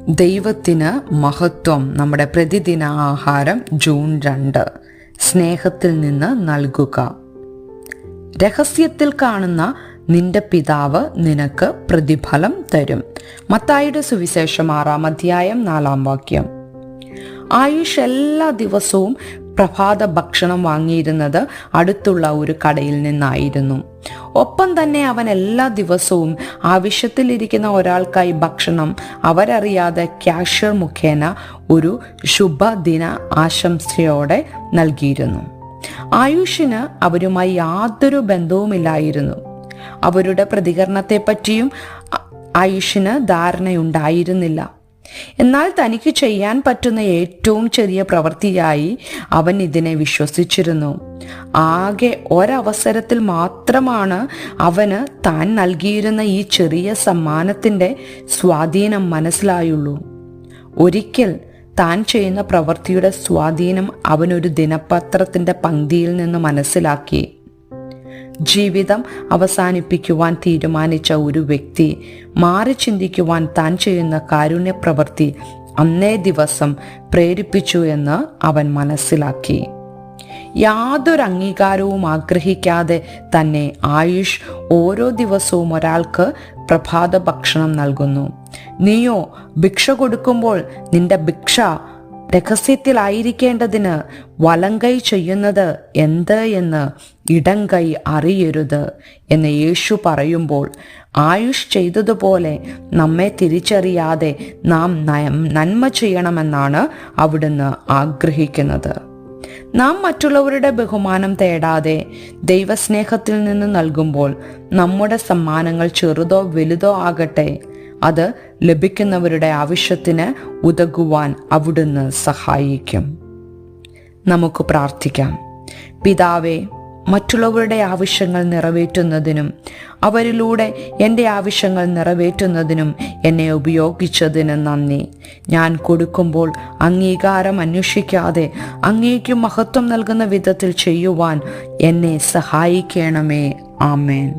ദൈവത്തിന് മഹത്വം. നമ്മുടെ പ്രതിദിന ആഹാരം ജൂൺ 2. സ്നേഹത്തിൽ നിന്ന് നൽകുക. രഹസ്യത്തിൽ കാണുന്ന നിന്റെ പിതാവ് നിനക്ക് പ്രതിഫലം തരും. മത്തായിയുടെ സുവിശേഷം 6-ാം അധ്യായം 4-ാം വാക്യം. ആയുഷ് എല്ലാ ദിവസവും പ്രഭാത ഭക്ഷണം വാങ്ങിയിരുന്നത് അടുത്തുള്ള ഒരു കടയിൽ നിന്നായിരുന്നു. ഒപ്പം തന്നെ അവൻ എല്ലാ ദിവസവും ആവശ്യത്തിലിരിക്കുന്ന ഒരാൾക്കായി ഭക്ഷണം അവരറിയാതെ ക്യാഷ്യർ മുഖേന ഒരു ശുഭദിന ആശംസയോടെ നൽകിയിരുന്നു. ആയുഷിന് അവരുമായി യാതൊരു ബന്ധവുമില്ലായിരുന്നു. അവരുടെ പ്രതികരണത്തെപ്പറ്റിയും ആയുഷിന് ധാരണയുണ്ടായിരുന്നില്ല. എന്നാൽ തനിക്ക് ചെയ്യാൻ പറ്റുന്ന ഏറ്റവും ചെറിയ പ്രവൃത്തിയായി അവൻ ഇതിനെ വിശ്വസിച്ചിരുന്നു. ആകെ ഒരവസരത്തിൽ മാത്രമാണ് അവന് താൻ നൽകിയിരുന്ന ഈ ചെറിയ സമ്മാനത്തിന്റെ സ്വാധീനം മനസ്സിലായുള്ളൂ. ഒരിക്കൽ താൻ ചെയ്യുന്ന പ്രവൃത്തിയുടെ സ്വാധീനം അവനൊരു ദിനപത്രത്തിന്റെ പങ്ക്തിയിൽ നിന്ന് മനസ്സിലാക്കി. ജീവിതം അവസാനിപ്പിക്കുവാൻ തീരുമാനിച്ച ഒരു വ്യക്തി മാറി ചിന്തിക്കുവാൻ താൻ ചെയ്യുന്ന കാരുണ്യ പ്രവൃത്തി അന്നേ ദിവസം പ്രേരിപ്പിച്ചു എന്ന് അവൻ മനസ്സിലാക്കി. യാതൊരു അംഗീകാരവും ആഗ്രഹിക്കാതെ തന്നെ ആയുഷ് ഓരോ ദിവസവും ഒരാൾക്ക് പ്രഭാത ഭക്ഷണം നൽകുന്നു. നീയോ ഭിക്ഷ കൊടുക്കുമ്പോൾ നിന്റെ ഭിക്ഷ രഹസ്യത്തിലായിരിക്കേണ്ടതിന് വലങ്കൈ ചെയ്യുന്നത് എന്ത് എന്ന് ഇടങ്കൈ അറിയരുത് എന്ന് യേശു പറയുമ്പോൾ ആയുഷ് ചെയ്തതുപോലെ നമ്മെ തിരിച്ചറിയാതെ നാം നന്മ ചെയ്യണമെന്നാണ് അവിടുന്ന് ആഗ്രഹിക്കുന്നത്. നാം മറ്റുള്ളവരുടെ ബഹുമാനം തേടാതെ ദൈവസ്നേഹത്തിൽ നിന്ന് നൽകുമ്പോൾ നമ്മുടെ സമ്മാനങ്ങൾ ചെറുതോ വലുതോ ആകട്ടെ, അത് ലഭിക്കുന്നവരുടെ ആവശ്യത്തിന് ഉതകുവാൻ അവിടുന്ന് സഹായിക്കും. നമുക്ക് പ്രാർത്ഥിക്കാം. പിതാവേ, മറ്റുള്ളവരുടെ ആവശ്യങ്ങൾ നിറവേറ്റുന്നതിനും അവരിലൂടെ എൻ്റെ ആവശ്യങ്ങൾ നിറവേറ്റുന്നതിനും എന്നെ ഉപയോഗിച്ചതിന് നന്ദി. ഞാൻ കൊടുക്കുമ്പോൾ അംഗീകാരം അന്വേഷിക്കാതെ അങ്ങേക്ക് മഹത്വം നൽകുന്ന വിധത്തിൽ ചെയ്യുവാൻ എന്നെ സഹായിക്കണമേ. ആമേൻ.